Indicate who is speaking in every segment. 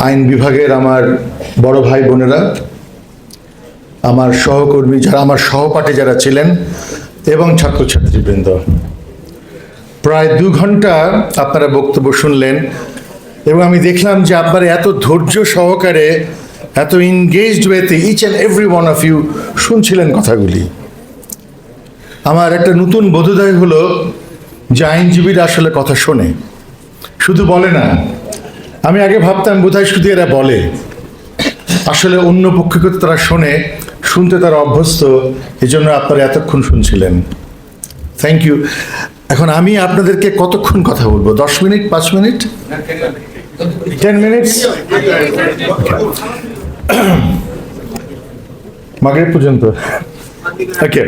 Speaker 1: আইন বিভাগের আমার বড় ভাই বোনেরা, আমার সহকর্মী যারা, আমার সহপাঠী যারা ছিলেন এবং ছাত্রছাত্রীবৃন্দ, প্রায় 2 ঘন্টা আপনারা বক্তব্য শুনলেন এবং আমি দেখলাম যে আপনারা এত ধৈর্য সহকারে, এত এনগেজড ওয়েতে each and every one of you শুনছিলেন কথাগুলি। আমার একটা নতুন বোধোদয় হলো যে আইনজীবীরা আসলে কথা শোনে, শুধু বলে না। আমি আগে ভাবতাম বোধহয় শুধু এরা বলে, আসলে অন্য পক্ষকে তারা শোনে, শুনতে তারা অভ্যস্ত, এই জন্য আপনারা এতক্ষণ শুনছিলেন। Thank you. এখন আমি আপনাদেরকে কতক্ষণ কথা বলবো? 10 মিনিট, 5 মিনিট, 10 মিনিটস, মাগরিব পর্যন্ত? ওকে।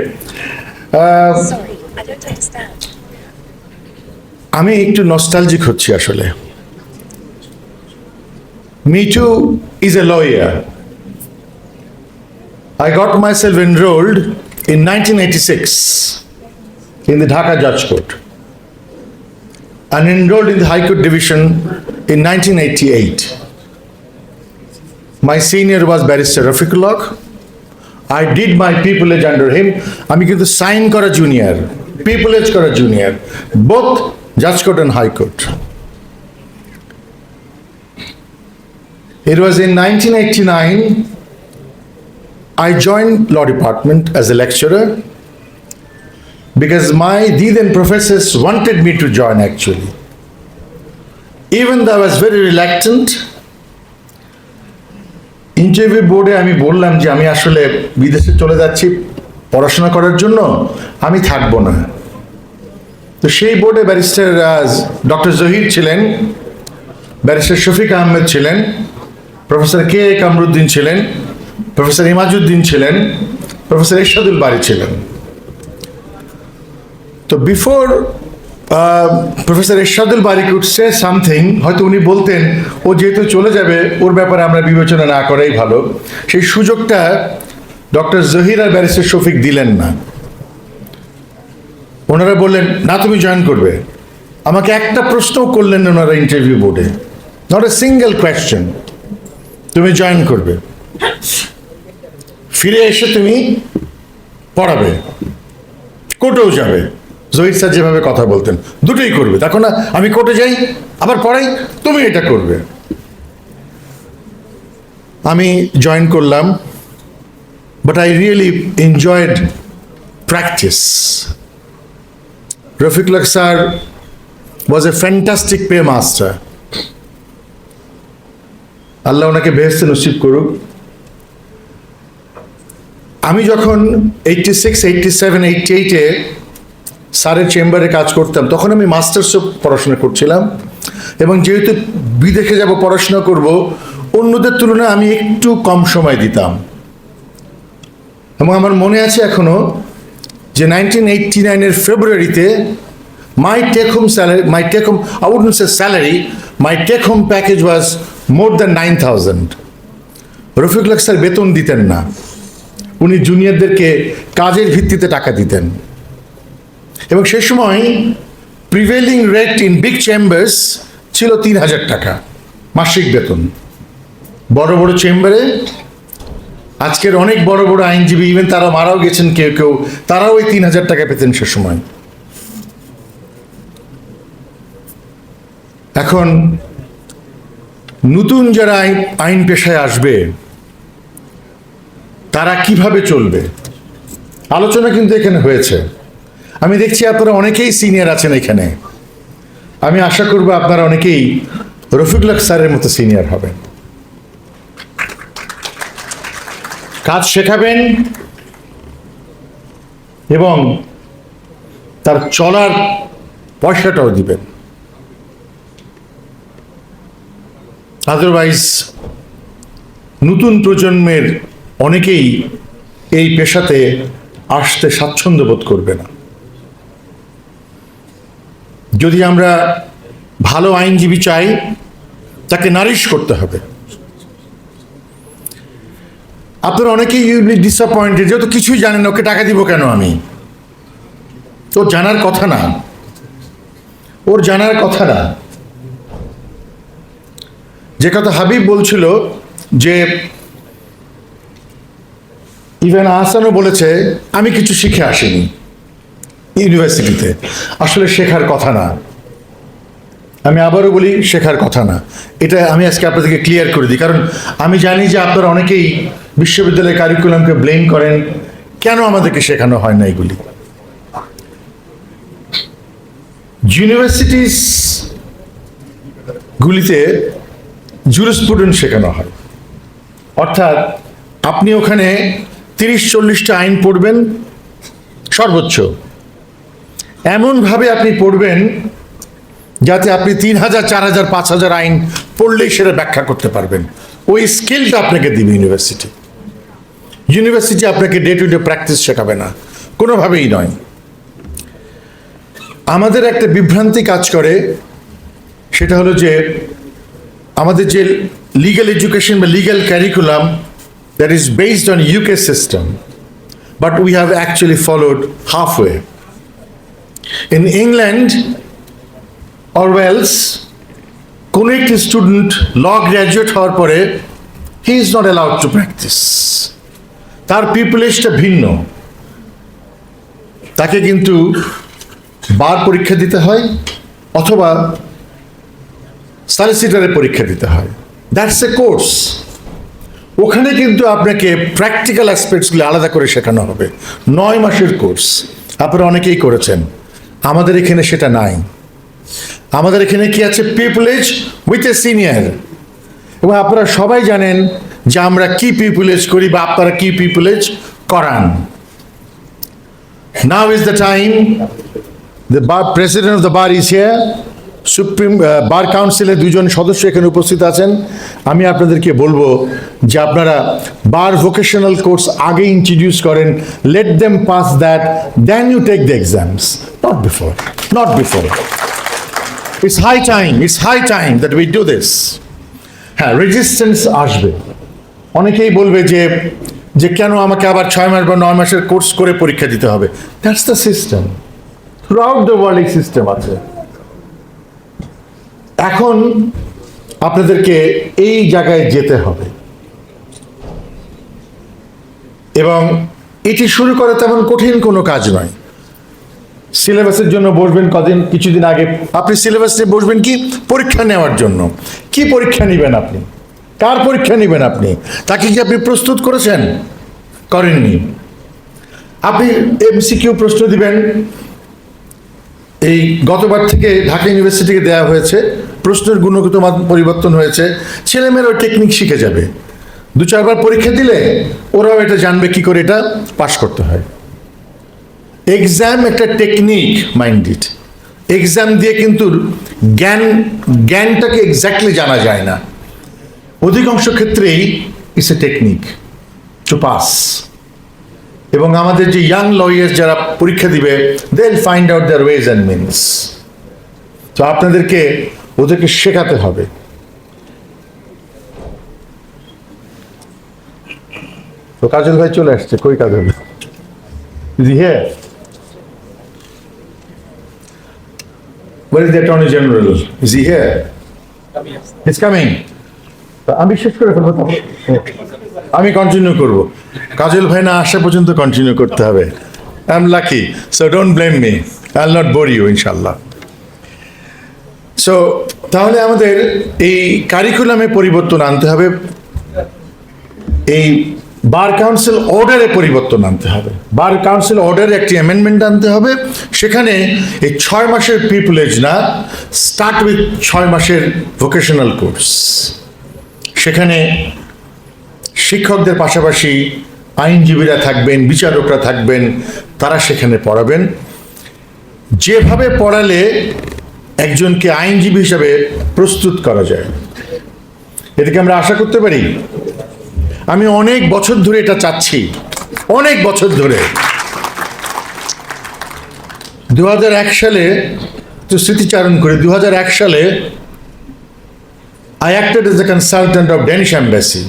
Speaker 1: আমি একটু নস্টালজিক হচ্ছি আসলে। Me too is a lawyer. I got myself enrolled in 1986 in the Dhaka Judge Court and enrolled in the High Court Division in 1988. My senior was Barrister Rafiqullah. I did my pupillage under him. আমি কিন্তু sign করা junior, পিপলেজ করা junior, both Judge Court and High Court. It was in 1989 I joined law department as a lecturer because my then professors wanted me to join actually. Even though I was very reluctant, interview বোর্ডে আমি বললাম যে আমি আসলে বিদেশে চলে যাচ্ছি পড়াশোনা করার জন্য, আমি থাকবো না। তো সেই বোর্ডে ব্যারিস্টার ডক্টর জহির ছিলেন, ব্যারিস্টার শফিক আহমেদ ছিলেন, প্রফেসর কে কামরুদ্দিন ছিলেন, প্রফেসর ইমাজউদ্দিন ছিলেন, প্রফেসর এরশাদুল বারী ছিলেন। তো before professor Ershadul Bari could say something, হয়তো উনি বলতেন ও যেহেতু চলে যাবে ওর ব্যাপারে আমরা বিবেচনা না করাই ভালো, সেই সুযোগটা ডক্টর জহির আর ব্যারিস্টার শফিক দিলেন না। ওনারা বললেন না তুমি জয়েন করবে। আমাকে একটা প্রশ্নও করলেন না ওনারা ইন্টারভিউ বোর্ডে, নট এ সিঙ্গেল কোয়েশ্চেন, তুমি জয়েন করবে, ফিরে এসে তুমি পড়াবে, কোর্টেও যাবে। জহির স্যার যেভাবে কথা বলতেন, দুটোই করবে। দেখো না আমি কোর্টে যাই আবার পড়াই, তুমি এটা করবে। আমি জয়েন করলাম, but I really enjoyed practice. Rafiqullah sir was a fantastic pay master. আল্লাহ ওনাকে বেহেশতে নসিব করুক। আমি যখন 86, 87, 88-এ স্যারের চেম্বারে কাজ করতাম, তখন আমি মাস্টার্সও পড়াশোনা করছিলাম এবং যেহেতু বিদেশে যাব পড়াশোনা করব, অন্যদের তুলনায় আমি একটু কম সময় দিতাম। এবং আমার মনে আছে এখনো যে 1989-এর ফেব্রুয়ারিতে my take home I wouldn't say salary, my take home package was more than 9,000. Rafiqullah sir বেতন দিতেন না, উনি জুনিয়রদেরকে কাজের ভিত্তিতে টাকা দিতেন। এবং সে সময় prevailing rate in big chambers ছিল 3,000 টাকা মাসিক বেতন। বড় বড় চেম্বারে আজকের অনেক বড় বড় আইনজীবী, ইভেন তারা মারাও গেছেন কেউ কেউ, তারাও ওই 3,000 টাকা পেতেন সে সময়। এখন নতুন যারা আইন পেশায় আসবে তারা কিভাবে চলবে, আলোচনা কিন্তু এখানে হয়েছে। আমি দেখছি আপনারা অনেকেই সিনিয়র আছেন এখানে। আমি আশা করব আপনারা অনেকেই রফিকুল্লাহ স্যারের মতো সিনিয়র হবেন, কাজ শেখাবেন এবং তার চলার পয়সাটাও দিবেন। আদারওয়াইজ নতুন প্রজন্মের অনেকেই এই পেশাতে আসতে স্বাচ্ছন্দ্য বোধ করবে না। যদি আমরা ভালো আইনজীবী চাই, তাকে নারিশ করতে হবে। আপনারা অনেকেই ডিসঅ্যাপয়েন্টেড, যেহেতু কিছুই জানেন, ওকে টাকা দিব কেন আমি? ওর জানার কথা না, ওর জানার কথা না। যে কথা হাবিব বলছিল যে ইভেন আহসানও বলেছে আমি কিছু শিখে আসিনি ইউনিভার্সিটিতে, আসলে শেখার কথা না। আমি আবারও বলি শেখার কথা না, এটা আমি আজকে আপনাদেরকে ক্লিয়ার করে দিই, কারণ আমি জানি যে আপনারা অনেকেই বিশ্ববিদ্যালয়ের কারিকুলামকে ব্লেম করেন, কেন আমাদেরকে শেখানো হয় না এগুলি। ইউনিভার্সিটিস গুলিতে জুরিসপ্রুডেন্স শেখানো হয়, অর্থাৎ আপনি ওখানে 30-40টা আইন পড়বেন সর্বোচ্চ, এমনভাবে আপনি পড়বেন যাতে আপনি 3000, 4000, 5000 আইন পড়লেই সেটা ব্যাখ্যা করতে পারবেন। ওই স্কিলটা আপনাকে দিবে ইউনিভার্সিটি। ইউনিভার্সিটি আপনাকে ডে টু ডে প্র্যাকটিস শেখাবে না, কোনোভাবেই নয়। আমাদের একটা বিভ্রান্তি কাজ করে, সেটা হলো যে আমাদের যে লিগ্যাল এডুকেশন বা legal curriculum that is based on UK system, but we have actually followed halfway. In England or else কোনো একটি স্টুডেন্ট ল গ্র্যাজুয়েট হওয়ার পরে he is not allowed to practice. তার পিপলেজটা ভিন্ন, তাকে কিন্তু বার পরীক্ষা দিতে হয় অথবা সলিসিটরের পরীক্ষা দিতে হয়। That's a course. ওখানে কিন্তু আপনাকে প্র্যাকটিক্যাল অ্যাসপেক্টসগুলো আলাদা করে শেখানো হবে। 9 মাসের কোর্স, আপনারা অনেকেই করেছেন, আমাদের এখানে সেটা নাই। আমাদের এখানে কি আছে? পিপলেজ উইথ এ সিনিয়র। এবং আপনারা সবাই জানেন যে আমরা কি পিপলেজ করি বা আপনারা কি পিপলেজ করান। Now is the time, the president of the bar is here, supreme bar কাউন্সিলের 2 জন সদস্য এখানে উপস্থিত আছেন। আমি আপনাদেরকে বলবো যে আপনারা বার ভোকেশনাল কোর্স আগে ইন্ট্রোডিউস করেন, let them pass that, then you take the exams, not before, not before. It's high time that we do this. হ্যাঁ, রেজিস্ট্যান্স আসবে, অনেকেই বলবে যে কেন আমাকে আবার 6 মাস বা 9 মাসের কোর্স করে পরীক্ষা দিতে হবে। That's the system, throughout the world এই সিস্টেম আছে। এখন আপনাদেরকে এই জায়গায় যেতে হবে এবং এটি শুরু করা তেমন কঠিন কোনো কাজ নয়। সিলেবাসের জন্য বসবেন কিছুদিন আগে, আপনি সিলেবাস নিয়ে বসবেন কি? পরীক্ষা নেওয়ার জন্য। কি পরীক্ষা নেবেন আপনি? কার পরীক্ষা নেবেন আপনি? তাকে কি আপনি প্রস্তুত করেছেন? করেননি। আপনি এমসিকিউ প্রশ্ন দিবেন, এই গতবার থেকে ঢাকা ইউনিভার্সিটিকে দেওয়া হয়েছে, প্রশ্নের গুণগত মান পরিবর্তন হয়েছে, ছেলেমেয়েরা ওই টেকনিক শিখে যাবে। 2-4 বার পরীক্ষা দিলে ওরাও এটা জানবে কি করে এটা পাশ করতে হয়। এক্সাম একটা টেকনিক, মাইন্ডেড। এক্সাম দিয়ে কিন্তু জ্ঞানটাকে এক্স্যাক্টলি জানা যায় না, অধিকাংশ ক্ষেত্রেই it's a technique to pass. এবং আমাদের যে ইয়াং লয়ার্স যারা পরীক্ষা দিবে, they will find out their ways and means. তো আপনাদেরকে ওদেরকে শেখাতে হবে। তো কাজল ভাই চলে আসছে, কই কাজল? Is he here? Where is the Attorney General? Is he here? He's coming. আমি শেষ করে ফেলবো, আমি কন্টিনিউ করব। কাজল ভাই না আসা পর্যন্ত কন্টিনিউ করতে হবে। I am lucky, so don't blame me, I will not bore you ইনশাল্লাহ। সো তাহলে আমাদের এই কারিকুলামে পরিবর্তন আনতে হবে, এই বার কাউন্সিল অর্ডারে পরিবর্তন আনতে হবে। বার কাউন্সিল অর্ডারে একটি অ্যামেন্ডমেন্ট আনতে হবে, সেখানে এই 6 মাসের পিপলেজ না, স্টার্ট উইথ 6 মাসের ভোকেশনাল কোর্স। সেখানে শিক্ষকদের পাশাপাশি আইনজীবীরা থাকবেন, বিচারকরা থাকবেন, তারা সেখানে পড়াবেন। যেভাবে পড়ালে একজনকে আইনজীবী হিসাবে প্রস্তুত করা যায়, এটাকে আমরা আশা করতে পারি। আমি অনেক বছর ধরে এটা চাচ্ছি, অনেক বছর ধরে। 2001 সালে, তো স্মৃতিচারণ করি, 2001 সালে I acted as a consultant of Danish Embassy.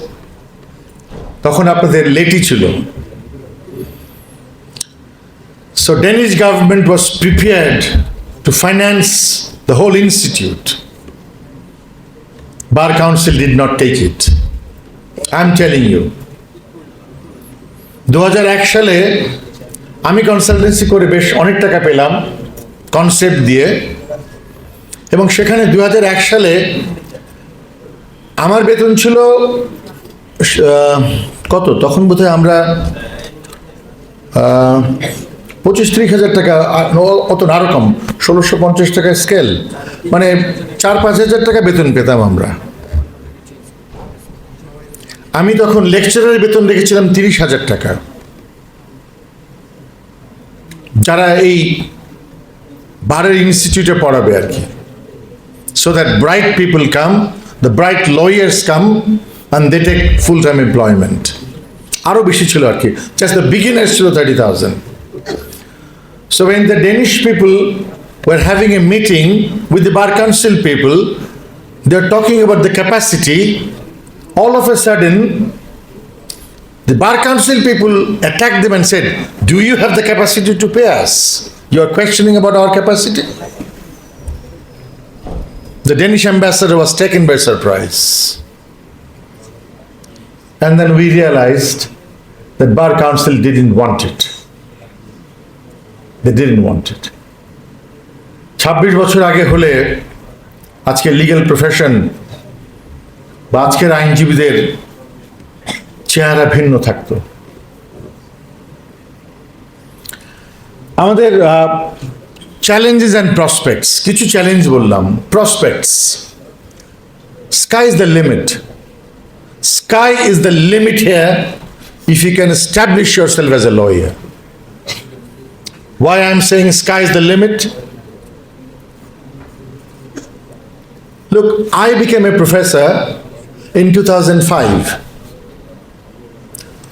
Speaker 1: তখন আপনাদের লেটি ছিল। So Danish government was prepared to finance the whole institute. bar council did not take it. I'm telling you. 2001 সালে আমি কনসালটেন্সি করে বেশ অনেক টাকা পেলাম কনসেপ্ট দিয়ে, এবং সেখানে 2001 সালে আমার বেতন ছিল কত, তখন বোধহয় আমরা 25-30 হাজার টাকা, অত আরো কম, 1650 টাকা স্কেল, মানে 4-5 হাজার টাকা বেতন পেতাম আমরা। আমি তখন লেকচারের বেতন রেখেছিলাম 30 হাজার টাকা। যারা এই বারের ইনস্টিটিউটে পড়াবে আর কি, so that bright people come, the bright lawyers come and they take full-time employment. আরো বেশি ছিল আর কি, just the beginners ছিল 30,000. So when the Danish people were having a meeting with the bar council people, they are talking about the capacity. All of a sudden, the bar council people attacked them and said, "Do you have the capacity to pay us? You are questioning about our capacity?" The Danish ambassador was taken by surprise. And then we realized that bar council didn't want it. They didn't want it. 26 বছর আগে হলে আজকে legal profession বা আজকের আইনজীবীদের চেহারা ভিন্ন থাকতো। আমাদের চ্যালেঞ্জেস অ্যান্ড প্রসপেক্টস, কিছু চ্যালেঞ্জ বললাম, prospects. Sky is the limit. Sky is the limit here if you can establish yourself as a lawyer. Why I'm saying sky is the limit? Look, I became a professor in 2005.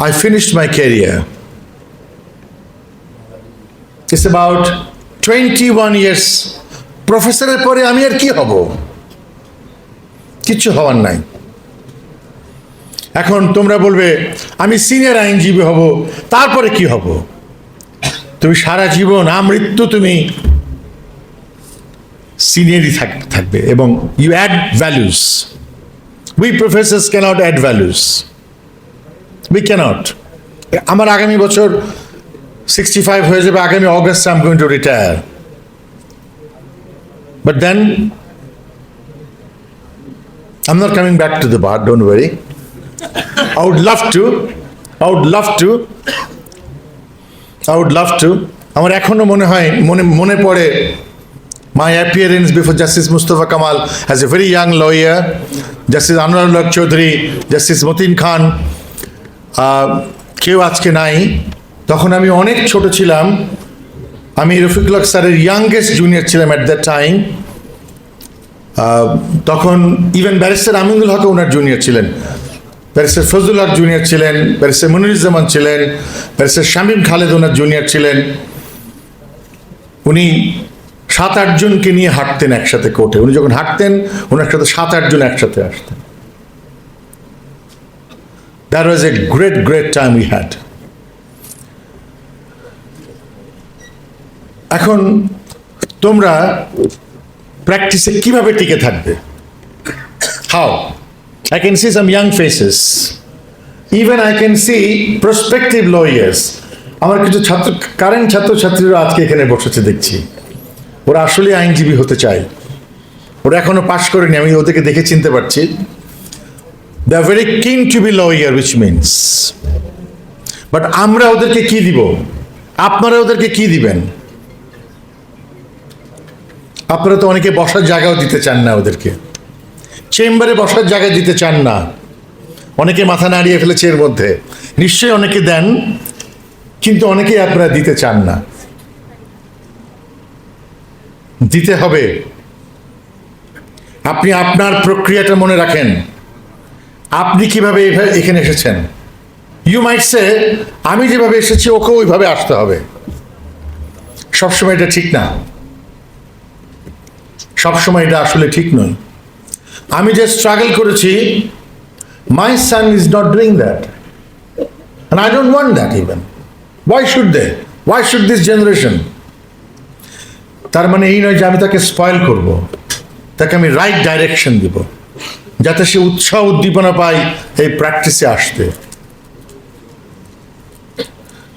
Speaker 1: I finished my career. It's about 21 years. প্রফেসরের পরে আমি আর কি হব? কিছু হওয়ার নাই। এখন তোমরা বলবে আমি সিনিয়র আইনজীবী হব, তারপরে কি হব? তুমি সারা জীবন আমৃত্যু তুমি সিনিয়রই থাকবে, এবং you add values. We professors cannot add values, we cannot. আমার আগামী বছর 65 হয়ে যাবে, আগামী August I am going to retire, but then I am not coming back to the bar, don't worry. I would love to. আমার এখনো মনে হয়, মনে পড়ে my appearance before Justice Mustafa Kamal as a very young lawyer, Justice Anwarullah Chaudhary, Justice Matin Khan, কেউ আজকে নাই। তখন আমি অনেক ছোট ছিলাম, আমি রফিকুল হক স্যারের ইয়াংগেস্ট জুনিয়র ছিলাম অ্যাট দ্যাট টাইম। তখন ইভেন ব্যারিস্টার আমিনুল হক ওনার জুনিয়র ছিলেন, ব্যারিস্টার ফজলুল হক জুনিয়র ছিলেন, ব্যারিস্টার মনিরুজ্জামান ছিলেন, ব্যারিস্টার শামীম খালেদ ওনার জুনিয়র ছিলেন। উনি 7-8 জনকে নিয়ে হাঁটতেন একসাথে কোর্টে। উনি যখন হাঁটতেন ওনার সাথে 7-8 জন একসাথে আসতেন। That was a great time we had. এখন তোমরা প্র্যাকটিসে কিভাবে টিকে থাকবে? How? I can see some young faces. Even I can see prospective lawyers. আমার কিছু কারেন্ট ছাত্রছাত্রীরা আজকে এখানে বসেছে দেখছি, ওরা আসলে আইনজীবী হতে চায়, ওরা এখনো পাশ করেনি, আমি ওদেরকে দেখে চিনতে পারছি। They are very keen to be lawyer, which means. But আমরা ওদেরকে কি দিব? আপনারা ওদেরকে কি দিবেন? আপনারা তো অনেকে বসার জায়গাও দিতে চান না ওদেরকে, চেম্বারে বসার জায়গা দিতে চান না, অনেকে মাথা নাড়িয়ে ফেলেছে এর মধ্যে। নিশ্চয়ই অনেকে দেন, কিন্তু অনেকেই আপনারা দিতে চান না। দিতে হবে। আপনি আপনার প্রক্রিয়াটা মনে রাখেন, আপনি কিভাবে এখানে এসেছেন। ইউ মাইট সে আমি যেভাবে এসেছি ওকে ওইভাবে আসতে হবে। সবসময় এটা ঠিক না, সবসময় এটা আসলে ঠিক নয়। আমি যে স্ট্রাগল করেছি, my son is not doing that, and I don't want that even. Why should they? Why should this generation? তার মানে এই নয় যে আমি তাকে স্পয়েল করব, তাকে আমি রাইট ডাইরেকশন দিব। যাতে সে উৎসাহ উদ্দীপনা পায় এই প্র্যাকটিসে আসতে।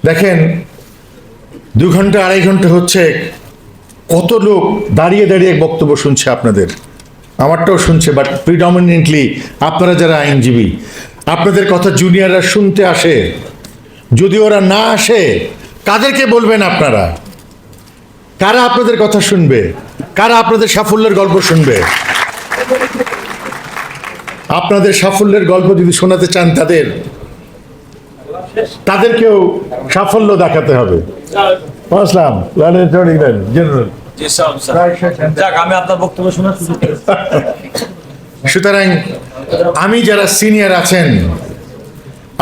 Speaker 1: দেখেন 2 ঘন্টা 2.5 ঘন্টা হচ্ছে, কত লোক দাঁড়িয়ে দাঁড়িয়ে বক্তব্য শুনছে আপনাদের, আমারটাও শুনছে, বাট প্রিডমিনেন্টলি আপনারা যারা আইনজীবী, আপনাদের কথা জুনিয়ররা শুনতে আসে। যদি ওরা না আসে, কাদেরকে বলবেন আপনারা? কারা আপনাদের কথা শুনবে? কারা আপনাদের সাফল্যের গল্প শুনবে? আপনাদের সাফল্যের গল্প যদি শোনাতে চান তাদেরকেও সাফল্য দেখাতে হবে। আসলাম জেনারেল।
Speaker 2: আমি আপনার বক্তব্য শোনার সুযোগ পেয়েছি।
Speaker 1: সুতরাং আমি যারা সিনিয়র আছেন,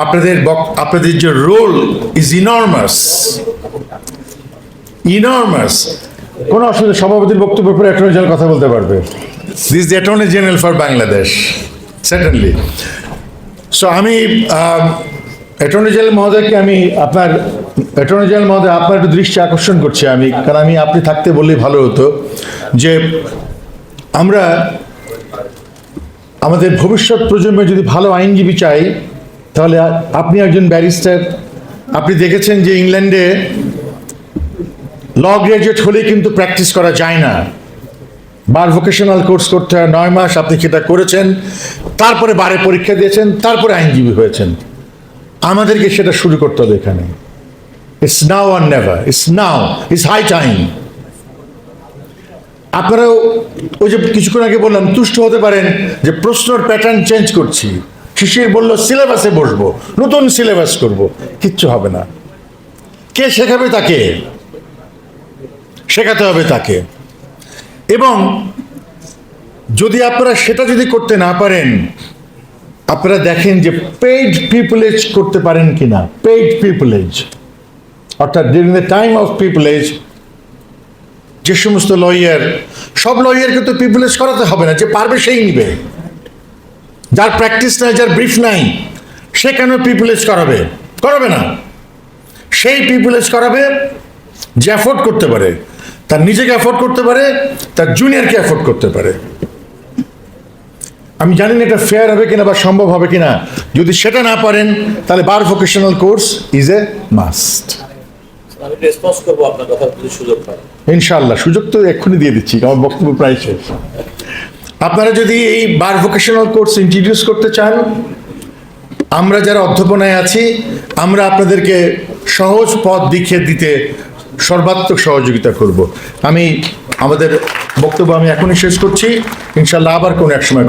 Speaker 1: আপনাদের যে রোল ইজ ইনর্মাস। কোনো অসুবিধা, সভাপতির বক্তব্যের পরে অ্যাটর্নি জেনারেল কথা বলতে পারবে। This the attorney general for Bangladesh, certainly. So আমি অ্যাটর্নি জেনারেল মহোদয়কে আপনার একটু দৃষ্টি আকর্ষণ করছি আমি, কারণ আপনি থাকতে বললেই ভালো হতো, যে আমরা আমাদের ভবিষ্যৎ প্রজন্মে যদি ভালো আইনজীবী চাই, তাহলে আপনি একজন ব্যারিস্টার। আপনি দেখেছেন যে ইংল্যান্ডে ল গ্রাজুয়েট হলে কিন্তু প্র্যাকটিস করা যায় না, বার ভোকেশনাল কোর্স করতে হয় 9 মাস। আপনি সেটা করেছেন, তারপরে বারে পরীক্ষা দিয়েছেন, তারপরে আইনজীবী হয়েছেন। আমাদেরকে সেটা শুরু করতে হবে এখানে। It's now or never, it's high time. আপনারাও ওই যে কিছুক্ষণ আগে বললাম, তুষ্ট হতে পারেন যে প্রশ্নের প্যাটার্ন চেঞ্জ করছি। শিশির বলল সিলেবাসে বসবো, নতুন সিলেবাস করব, কিচ্ছু হবে না। কে শেখাবে? তাকে শেখাতে হবে তাকে। এবং যদি আপনারা সেটা করতে না পারেন, আপনারা দেখেন যে পেইড পিপলেজ করতে পারেন কিনা। পেইড পিপলেজ অর্থাৎ ডিউরিং দ্য টাইম অফ পিপলেজ যে সমস্ত লয়ার, সব লয়ারকে তো পিপলেজ করাতে হবে না, যে পারবে সেই নিবে। যার প্র্যাকটিস নাই, যার ব্রিফ নাই, সে কেন পিপলেজ করাবে না। সেই পিপলেজ করাবে যে অ্যাফোর্ড করতে পারে, তার নিজেকে অ্যাফোর্ড করতে পারে, তার জুনিয়রকে অ্যাফোর্ড করতে পারে। আমি জানি না এটা ফেয়ার হবে কিনা বা সম্ভব হবে কিনা। যদি সেটা না পারেন, তাহলে bar vocational course is a must.
Speaker 2: আমি রেসপন্স করবো আপনার কথা, যদি সুযোগ পাই।
Speaker 1: ইনশাআল্লাহ, সুযোগ তো এক্ষুনি দিয়ে দিচ্ছি, আমার বক্তব্য প্রায় শেষ। আপনারা যদি এই বার ভোকেশনাল কোর্স ইন্ট্রোডিউস করতে চান, আমরা যারা অধ্যাপনায় আছি, আমরা আপনাদেরকে সহজ পথ দেখিয়ে দিতে সর্বাত্মক সহযোগিতা করব। আমাদের বক্তব্য আমি এখনই শেষ করছি। ইনশাআল্লাহ আবার কোনো এক সময়